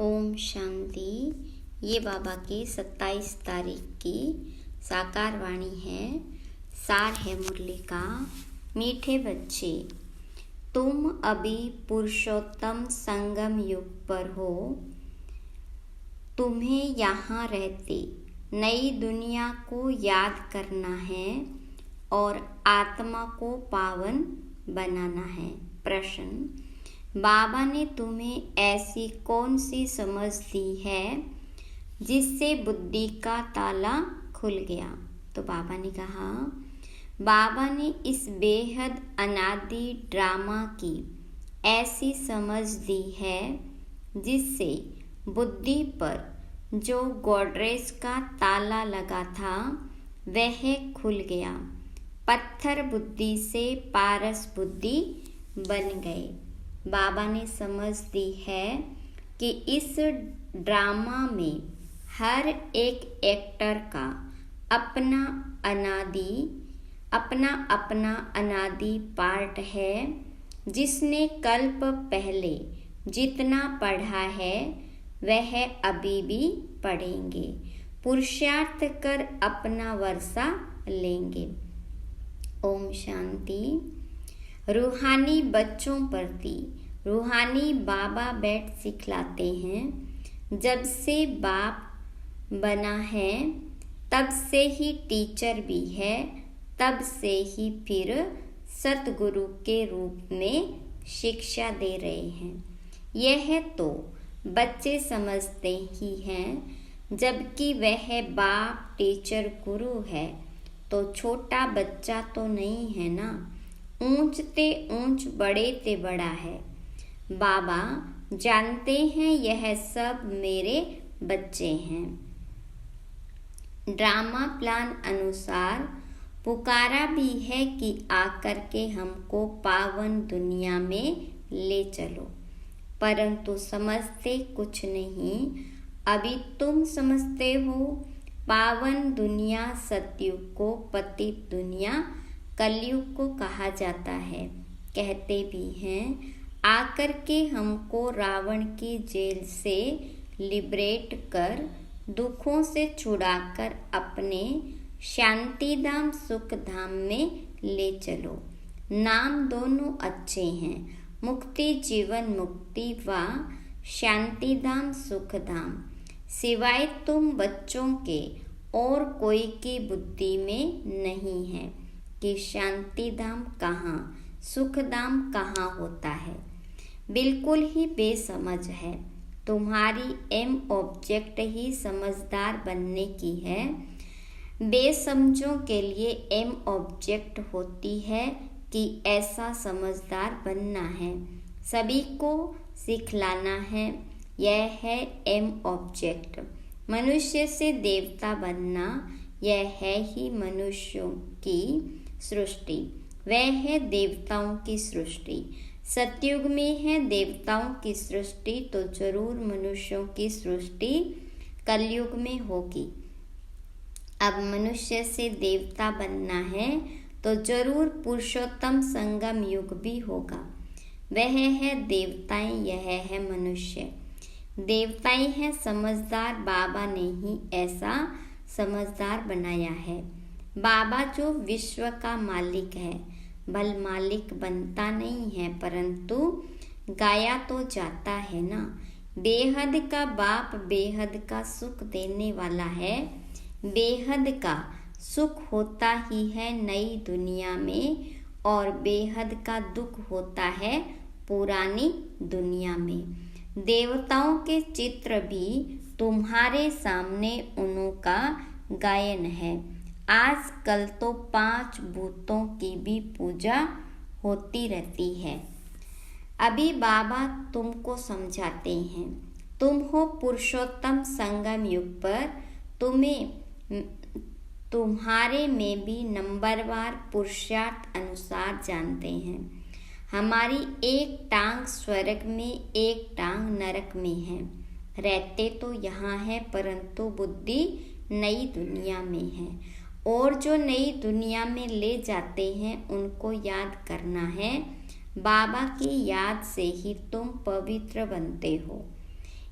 ओम शांति। ये बाबा की 27 तारीख की साकार वाणी है। सार है मुरली का। मीठे बच्चे, तुम अभी पुरुषोत्तम संगम युग पर हो। तुम्हें यहाँ रहते नई दुनिया को याद करना है और आत्मा को पावन बनाना है। प्रश्न, बाबा ने तुम्हें ऐसी कौन सी समझ दी है जिससे बुद्धि का ताला खुल गया? तो बाबा ने कहा, बाबा ने इस बेहद अनादि ड्रामा की ऐसी समझ दी है जिससे बुद्धि पर जो गोडरेज का ताला लगा था वह खुल गया। पत्थर बुद्धि से पारस बुद्धि बन गए। बाबा ने समझ दी है कि इस ड्रामा में हर एक एक्टर का अपना अपना अनादि पार्ट है। जिसने कल्प पहले जितना पढ़ा है वह अभी भी पढ़ेंगे। पुरुषार्थ कर अपना वर्षा लेंगे। ओम शांति। रूहानी बच्चों प्रति रूहानी बाबा बैठ सिखलाते हैं। जब से बाप बना है तब से ही टीचर भी है, तब से ही फिर सतगुरु के रूप में शिक्षा दे रहे हैं। यह तो बच्चे समझते ही हैं, जबकि वह बाप टीचर गुरु है तो छोटा बच्चा तो नहीं है ना। ऊंच ते ऊंच, बड़े ते बड़ा है। बाबा जानते हैं यह सब मेरे बच्चे हैं। ड्रामा प्लान अनुसार पुकारा भी है कि आकर के हमको पावन दुनिया में ले चलो, परंतु समझते कुछ नहीं। अभी तुम समझते हो पावन दुनिया सतयुग को पतित दुनिया कलयुग को कहा जाता है। कहते भी हैं, आकर के हमको रावण की जेल से लिबरेट कर, दुखों से छुड़ाकर अपने शांति धाम सुख धाम में ले चलो। नाम दोनों अच्छे हैं, मुक्ति जीवन मुक्ति व शांति धाम सुख धाम। सिवाय तुम बच्चों के और कोई की बुद्धि में नहीं है कि शांति धाम कहाँ, सुख धाम कहाँ होता है। बिल्कुल ही बेसमझ है। तुम्हारी एम ऑब्जेक्ट ही समझदार बनने की है। बेसमझों के लिए एम ऑब्जेक्ट होती है कि ऐसा समझदार बनना है, सभी को सिखलाना है। यह है एम ऑब्जेक्ट। मनुष्य से देवता बनना, यह है ही मनुष्यों की सृष्टि। वह है देवताओं की सृष्टि। सतयुग में है देवताओं की सृष्टि, तो जरूर मनुष्यों की सृष्टि कलयुग में होगी। अब मनुष्य से देवता बनना है तो जरूर पुरुषोत्तम संगम युग भी होगा। वह है देवताएं, यह है मनुष्य। देवताएं हैं समझदार, बाबा ने ही ऐसा समझदार बनाया है। बाबा जो विश्व का मालिक है, भल मालिक बनता नहीं है, परंतु गाया तो जाता है ना। बेहद का बाप बेहद का सुख देने वाला है। बेहद का सुख होता ही है नई दुनिया में, और बेहद का दुख होता है पुरानी दुनिया में। देवताओं के चित्र भी तुम्हारे सामने उन्हों का गायन है। आजकल तो 5 भूतों की भी पूजा होती रहती है। अभी बाबा तुमको समझाते हैं, तुम हो पुरुषोत्तम संगम युग पर। तुम्हारे में भी नंबरवार पुरुषार्थ अनुसार जानते हैं। हमारी एक टांग स्वर्ग में, एक टांग नरक में है। रहते तो यहाँ है, परंतु बुद्धि नई दुनिया में है। और जो नई दुनिया में ले जाते हैं उनको याद करना है। बाबा की याद से ही तुम पवित्र बनते हो।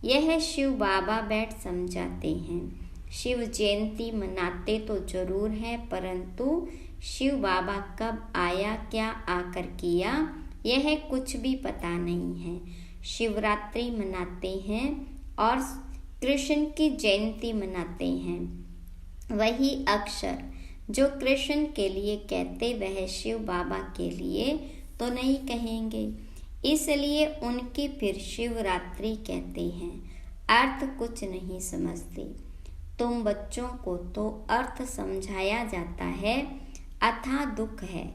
यह शिव बाबा बैठ समझाते हैं। शिव जयंती मनाते तो जरूर है, परंतु शिव बाबा कब आया, क्या आकर किया, यह कुछ भी पता नहीं है। शिवरात्रि मनाते हैं और कृष्ण की जयंती मनाते हैं। वही अक्षर जो कृष्ण के लिए कहते वह शिव बाबा के लिए तो नहीं कहेंगे, इसलिए उनकी फिर शिवरात्रि कहते हैं। अर्थ कुछ नहीं समझते। तुम बच्चों को तो अर्थ समझाया जाता है। अथाह दुख है।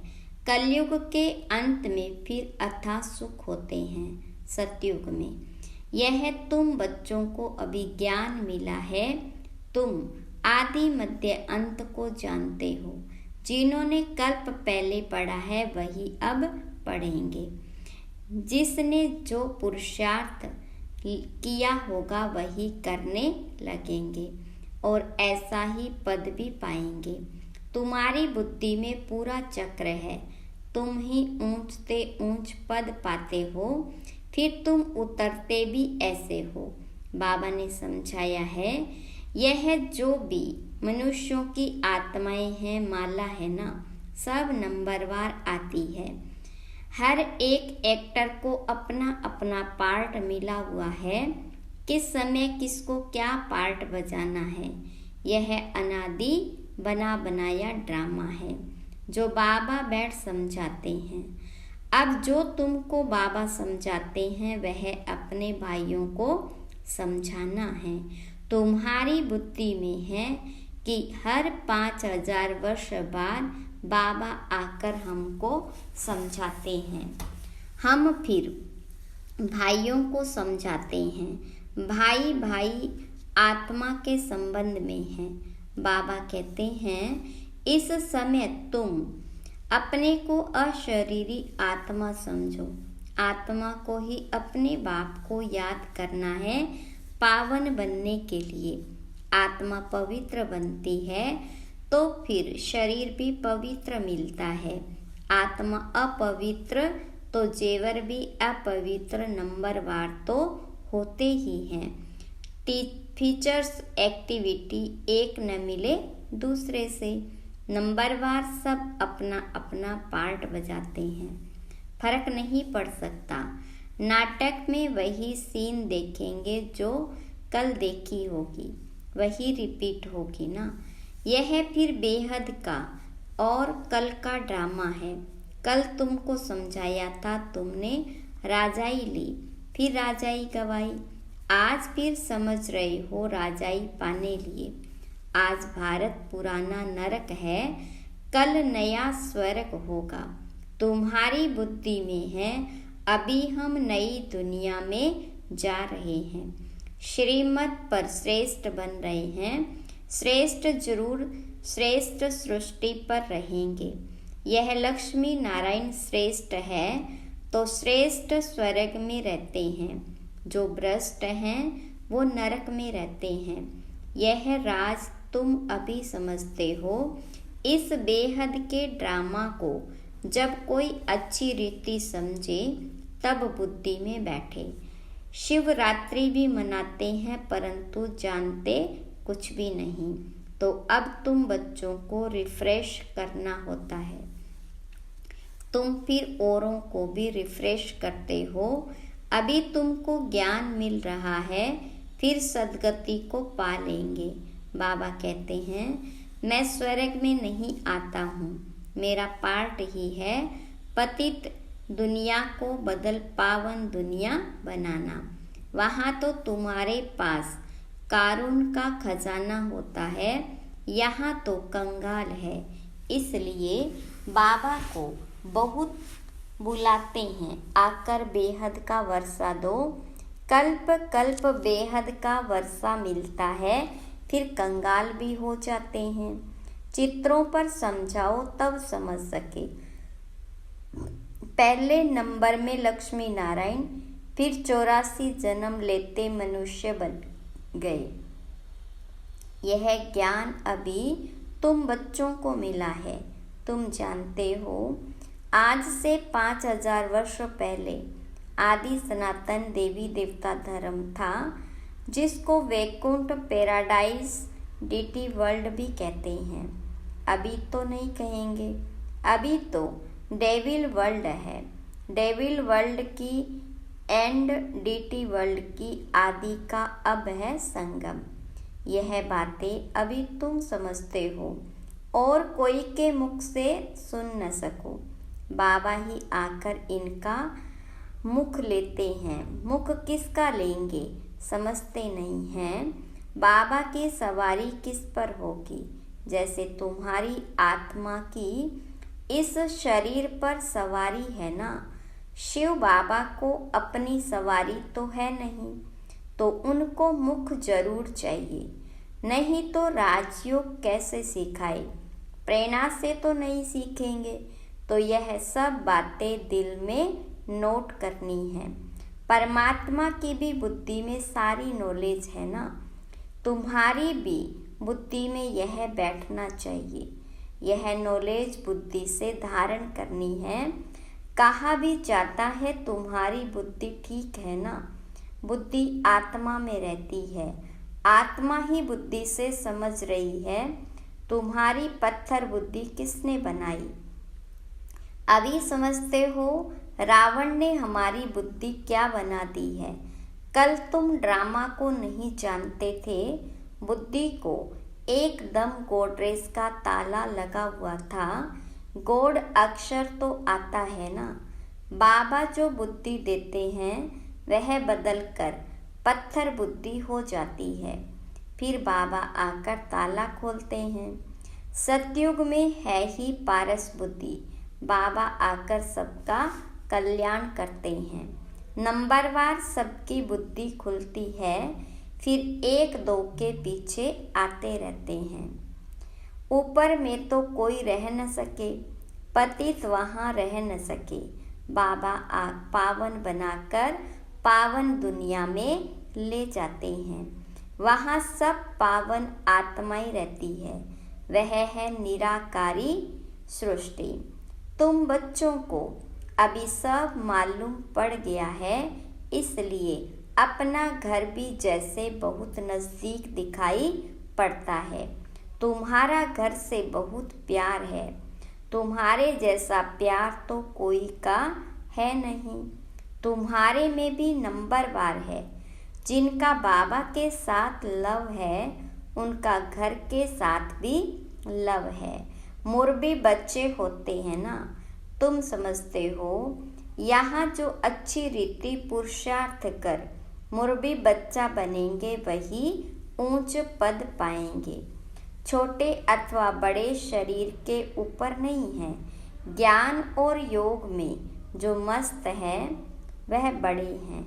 कलयुग के अंत में फिर अथाह सुख होते हैं सतयुग में। यह तुम बच्चों को अभी ज्ञान मिला है। तुम आदि मध्य अंत को जानते हो। जिन्होंने कल्प पहले पढ़ा है वही अब पढ़ेंगे। जिसने जो पुरुषार्थ किया होगा वही करने लगेंगे और ऐसा ही पद भी पाएंगे। तुम्हारी बुद्धि में पूरा चक्र है। तुम ही ऊंचते ऊंच पद पाते हो, फिर तुम उतरते भी ऐसे हो। बाबा ने समझाया है, यह जो भी मनुष्यों की आत्माएं हैं, माला है ना, सब नंबरवार आती है। हर एक एक्टर को अपना अपना पार्ट मिला हुआ है। किस समय किसको क्या पार्ट बजाना है, यह अनादि बना बनाया ड्रामा है जो बाबा बैठ समझाते हैं। अब जो तुमको बाबा समझाते हैं वह अपने भाइयों को समझाना है। तुम्हारी बुद्धि में है कि हर 5000 वर्ष बाद बाबा आकर हमको समझाते हैं। हम फिर भाइयों को समझाते हैं। भाई भाई आत्मा के संबंध में है। बाबा कहते हैं, इस समय तुम अपने को अशरीरी आत्मा समझो। आत्मा को ही अपने बाप को याद करना है पावन बनने के लिए। आत्मा पवित्र बनती है तो फिर शरीर भी पवित्र मिलता है। आत्मा अपवित्र तो जेवर भी अपवित्र नंबरवार तो होते ही हैं। फीचर्स एक्टिविटी एक न मिले दूसरे से। नंबरवार सब अपना अपना पार्ट बजाते हैं, फर्क नहीं पड़ सकता। नाटक में वही सीन देखेंगे जो कल देखी होगी, वही रिपीट होगी ना। यह फिर बेहद का और कल का ड्रामा है। कल तुमको समझाया था, तुमने राजाई ली, फिर राजाई गवाई। आज फिर समझ रहे हो राजाई पाने लिए। आज भारत पुराना नरक है, कल नया स्वर्ग होगा। तुम्हारी बुद्धि में है, अभी हम नई दुनिया में जा रहे हैं। श्रीमत पर श्रेष्ठ बन रहे हैं। श्रेष्ठ जरूर श्रेष्ठ सृष्टि पर रहेंगे। यह लक्ष्मी नारायण श्रेष्ठ है तो श्रेष्ठ स्वर्ग में रहते हैं। जो भ्रष्ट हैं वो नरक में रहते हैं। यह राज तुम अभी समझते हो। इस बेहद के ड्रामा को जब कोई अच्छी रीति समझे तब बुद्धि में बैठे। शिवरात्रि भी मनाते हैं परंतु जानते कुछ भी नहीं। तो अब तुम बच्चों को रिफ्रेश करना होता है। तुम फिर औरों को भी रिफ्रेश करते हो। अभी तुमको ज्ञान मिल रहा है, फिर सद्गति को पा लेंगे। बाबा कहते हैं, मैं स्वर्ग में नहीं आता हूँ, मेरा पार्ट ही है पतित दुनिया को बदल पावन दुनिया बनाना। वहाँ तो तुम्हारे पास कारून का खजाना होता है, यहाँ तो कंगाल है। इसलिए बाबा को बहुत बुलाते हैं, आकर बेहद का वर्षा दो। कल्प कल्प बेहद का वर्षा मिलता है, फिर कंगाल भी हो जाते हैं। चित्रों पर समझाओ तब समझ सके। पहले नंबर में लक्ष्मी नारायण, फिर 84 जन्म लेते मनुष्य बन गए। यह ज्ञान अभी तुम बच्चों को मिला है। तुम जानते हो आज से 5000 वर्ष पहले आदि सनातन देवी देवता धर्म था। जिसको वैकुंठ पैराडाइज डीटी वर्ल्ड भी कहते हैं। अभी तो नहीं कहेंगे, अभी तो डेविल वर्ल्ड है। डेविल वर्ल्ड की एंड डीटी वर्ल्ड की आदि का अब है संगम। यह बातें अभी तुम समझते हो और कोई के मुख से सुन न सको। बाबा ही आकर इनका मुख लेते हैं। मुख किसका लेंगे समझते नहीं हैं। बाबा की सवारी किस पर होगी? जैसे तुम्हारी आत्मा की इस शरीर पर सवारी है ना। शिव बाबा को अपनी सवारी तो है नहीं, तो उनको मुख जरूर चाहिए, नहीं तो राजयोग कैसे सिखाए? प्रेरणा से तो नहीं सीखेंगे। तो यह सब बातें दिल में नोट करनी है। परमात्मा की भी बुद्धि में सारी नॉलेज है ना, तुम्हारी भी बुद्धि में यह बैठना चाहिए। यह नॉलेज बुद्धि से धारण करनी है। कहा भी जाता है तुम्हारी बुद्धि ठीक है ना। बुद्धि आत्मा में रहती है, आत्मा ही बुद्धि से समझ रही है। तुम्हारी पत्थर बुद्धि किसने बनाई? अभी समझते हो रावण ने हमारी बुद्धि क्या बना दी है। कल तुम ड्रामा को नहीं जानते थे। बुद्धि को एकदम गोडरेज का ताला लगा हुआ था। गोड अक्षर तो आता है ना। बाबा जो बुद्धि देते हैं वह बदलकर पत्थर बुद्धि हो जाती है। फिर बाबा आकर ताला खोलते हैं। सतयुग में है ही पारस बुद्धि। बाबा आकर सबका कल्याण करते हैं। नंबरवार सबकी बुद्धि खुलती है, फिर एक दो के पीछे आते रहते हैं। ऊपर में तो कोई रह न सके, पतित वहाँ रह न सके। बाबा आग पावन बनाकर पावन दुनिया में ले जाते हैं। वहाँ सब पावन आत्माएं रहती है। वह है निराकारी सृष्टि। तुम बच्चों को अभी सब मालूम पड़ गया है, इसलिए अपना घर भी जैसे बहुत नज़दीक दिखाई पड़ता है। तुम्हारा घर से बहुत प्यार है। तुम्हारे जैसा प्यार तो कोई का है नहीं। तुम्हारे में भी नंबरवार है। जिनका बाबा के साथ लव है, उनका घर के साथ भी लव है। मुर्बी बच्चे होते हैं ना, तुम समझते हो। यहाँ जो अच्छी रीति पुरुषार्थ कर मुर्बी बच्चा बनेंगे वही ऊंच पद पाएंगे। छोटे अथवा बड़े शरीर के ऊपर नहीं है। ज्ञान और योग में जो मस्त है वह बड़े हैं।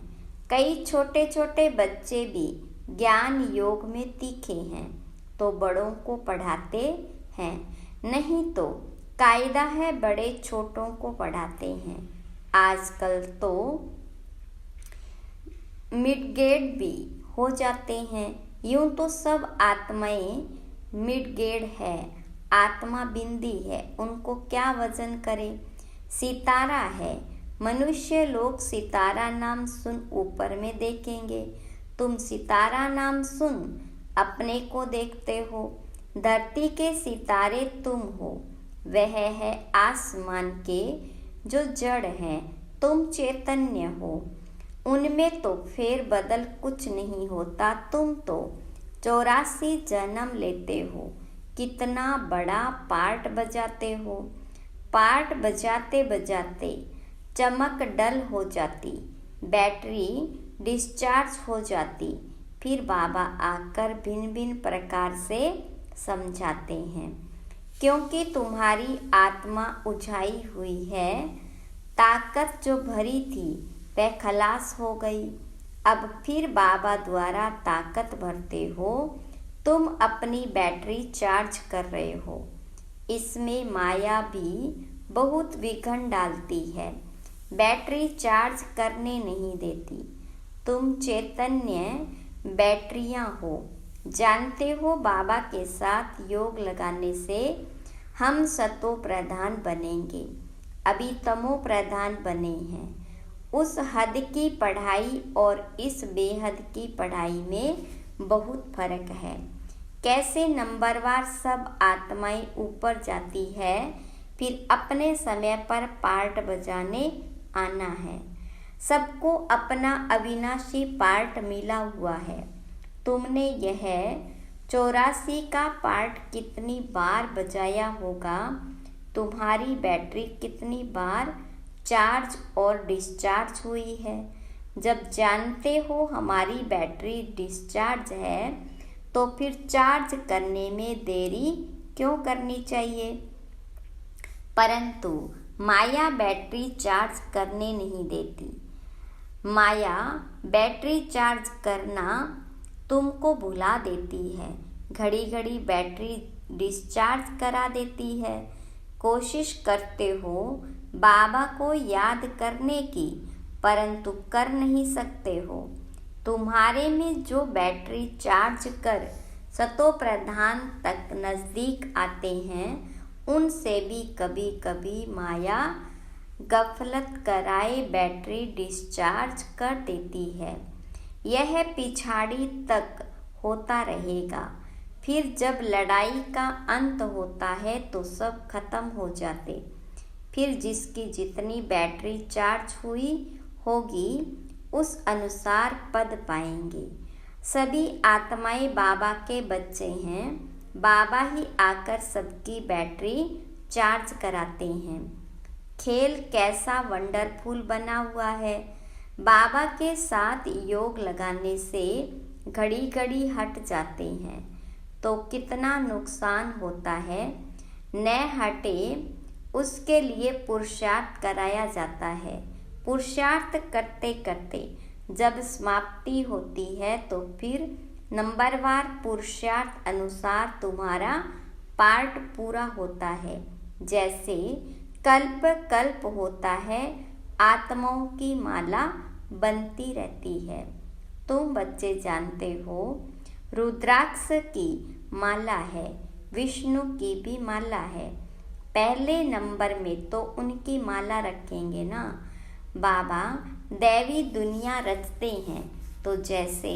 कई छोटे छोटे बच्चे भी ज्ञान योग में तीखे हैं, तो बड़ों को पढ़ाते हैं। नहीं तो कायदा है बड़े छोटों को पढ़ाते हैं। आजकल तो मिडगेड भी हो जाते हैं। यूं तो सब आत्माएं मिडगेड है। आत्मा बिंदी है, उनको क्या वजन करे। सितारा है। मनुष्य लोग सितारा नाम सुन ऊपर में देखेंगे। तुम सितारा नाम सुन अपने को देखते हो। धरती के सितारे तुम हो। वह है आसमान के जो जड़ हैं, तुम चैतन्य हो। उनमें तो फेर बदल कुछ नहीं होता। तुम तो 84 जन्म लेते हो। कितना बड़ा पार्ट बजाते हो। पार्ट बजाते बजाते चमक डल हो जाती, बैटरी डिस्चार्ज हो जाती। फिर बाबा आकर भिन्न भिन्न प्रकार से समझाते हैं। क्योंकि तुम्हारी आत्मा उझाई हुई है। ताकत जो भरी थी वह खलास हो गई। अब फिर बाबा द्वारा ताकत भरते हो। तुम अपनी बैटरी चार्ज कर रहे हो। इसमें माया भी बहुत विघ्न डालती है, बैटरी चार्ज करने नहीं देती। तुम चैतन्य बैटरियां हो। जानते हो बाबा के साथ योग लगाने से हम सतो प्रधान बनेंगे। अभी तमो प्रधान बने हैं उस हद की पढ़ाई और इस बेहद की पढ़ाई में बहुत फर्क है। कैसे नंबरवार सब आत्माएं ऊपर जाती है, फिर अपने समय पर पार्ट बजाने आना है। सबको अपना अविनाशी पार्ट मिला हुआ है। तुमने यह 84 का पार्ट कितनी बार बजाया होगा, तुम्हारी बैटरी कितनी बार चार्ज और डिस्चार्ज हुई है। जब जानते हो हमारी बैटरी डिस्चार्ज है, तो फिर चार्ज करने में देरी क्यों करनी चाहिए। परंतु माया बैटरी चार्ज करने नहीं देती। माया बैटरी चार्ज करना तुमको भुला देती है, घड़ी घड़ी बैटरी डिस्चार्ज करा देती है। कोशिश करते हो बाबा को याद करने की, परंतु कर नहीं सकते हो। तुम्हारे में जो बैटरी चार्ज कर सतो प्रधान तक नज़दीक आते हैं, उनसे भी कभी कभी माया गफलत कराए बैटरी डिस्चार्ज कर देती है। यह पिछाड़ी तक होता रहेगा। फिर जब लड़ाई का अंत होता है तो सब खत्म हो जाते। फिर जिसकी जितनी बैटरी चार्ज हुई होगी उस अनुसार पद पाएंगे। सभी आत्माएं बाबा के बच्चे हैं। बाबा ही आकर सबकी बैटरी चार्ज कराते हैं। खेल कैसा वंडरफुल बना हुआ है। बाबा के साथ योग लगाने से घड़ी घड़ी हट जाते हैं तो कितना नुकसान होता है। न हटे उसके लिए पुरुषार्थ कराया जाता है। पुरुषार्थ करते करते जब समाप्ति होती है तो फिर नंबरवार पुरुषार्थ अनुसार तुम्हारा पार्ट पूरा होता है। जैसे कल्प कल्प होता है, आत्माओं की माला बनती रहती है। तुम बच्चे जानते हो रुद्राक्ष की माला है, विष्णु की भी माला है। पहले नंबर में तो उनकी माला रखेंगे ना। बाबा दैवी दुनिया रचते हैं तो जैसे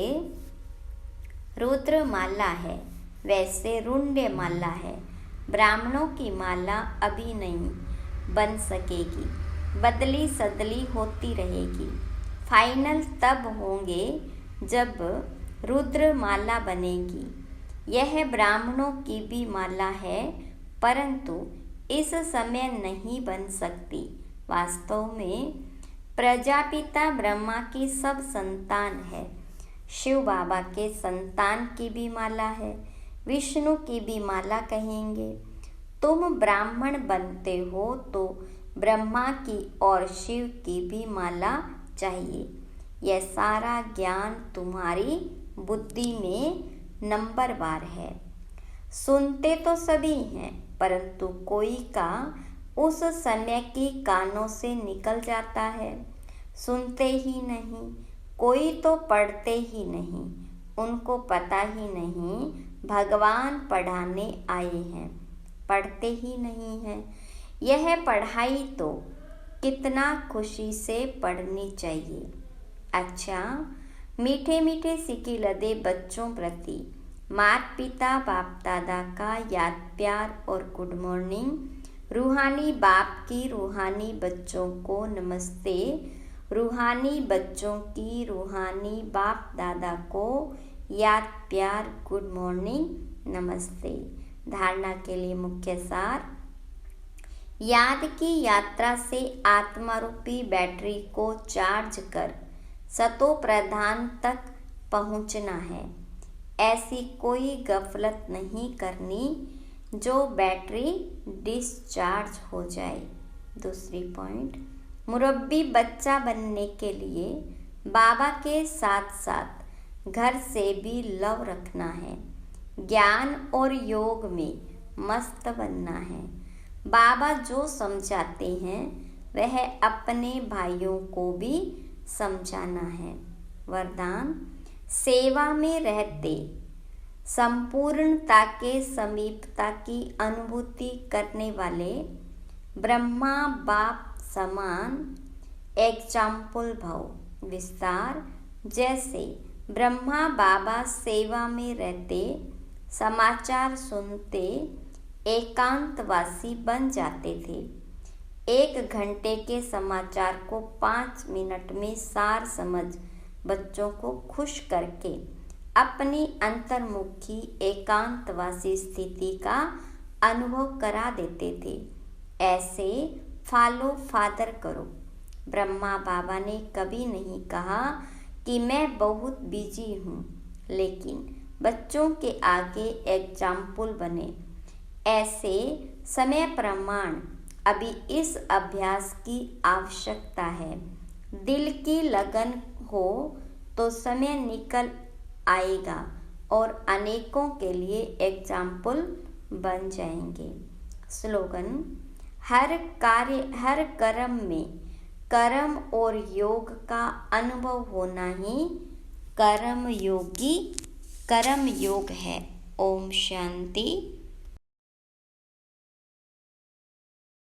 रुद्र माला है वैसे रुंडे माला है। ब्राह्मणों की माला अभी नहीं बन सकेगी, बदली सदली होती रहेगी। फाइनल तब होंगे जब रुद्र माला बनेगी। यह ब्राह्मणों की भी माला है, परंतु इस समय नहीं बन सकती। वास्तव में प्रजापिता ब्रह्मा की सब संतान है। शिव बाबा के संतान की भी माला है, विष्णु की भी माला कहेंगे। तुम ब्राह्मण बनते हो तो ब्रह्मा की और शिव की भी माला चाहिए। यह सारा ज्ञान तुम्हारी बुद्धि में नंबरवार है। सुनते तो सभी हैं, परंतु कोई का उस समय की कानों से निकल जाता है। सुनते ही नहीं, कोई तो पढ़ते ही नहीं, उनको पता ही नहीं भगवान पढ़ाने आए हैं, पढ़ते ही नहीं हैं। यह पढ़ाई तो कितना खुशी से पढ़नी चाहिए। अच्छा, मीठे मीठे सिक्के लदे बच्चों प्रति माता पिता बाप दादा का याद प्यार और गुड मॉर्निंग। रूहानी बाप की रूहानी बच्चों को नमस्ते। रूहानी बच्चों की रूहानी बाप दादा को याद प्यार गुड मॉर्निंग नमस्ते। धारणा के लिए मुख्य सार। याद की यात्रा से आत्मा रूपी बैटरी को चार्ज कर सतो प्रधान तक पहुंचना है। ऐसी कोई गफलत नहीं करनी जो बैटरी डिस्चार्ज हो जाए। दूसरी पॉइंट, मुरब्बी बच्चा बनने के लिए बाबा के साथ साथ घर से भी लव रखना है। ज्ञान और योग में मस्त बनना है। बाबा जो समझाते हैं वह अपने भाइयों को भी समझाना है। वरदान, सेवा में रहते संपूर्णता के समीपता की अनुभूति करने वाले ब्रह्मा बाप समान एग्जाम्पल भव विस्तार। जैसे ब्रह्मा बाबा सेवा में रहते, समाचार सुनते, एकांतवासी बन जाते थे। 1 घंटे के समाचार को 5 मिनट में सार समझ बच्चों को खुश करके अपनी अंतर्मुखी एकांतवासी स्थिति का अनुभव करा देते थे। ऐसे फॉलो फादर करो। ब्रह्मा बाबा ने कभी नहीं कहा कि मैं बहुत बिजी हूँ, लेकिन बच्चों के आगे एग्जाम्पल बने। ऐसे समय प्रमाण अभी इस अभ्यास की आवश्यकता है। दिल की लगन हो तो समय निकल आएगा और अनेकों के लिए एग्जाम्पल बन जाएंगे। स्लोगन: हर कार्य हर कर्म में कर्म और योग का अनुभव होना ही कर्म योग है। ओम शांति।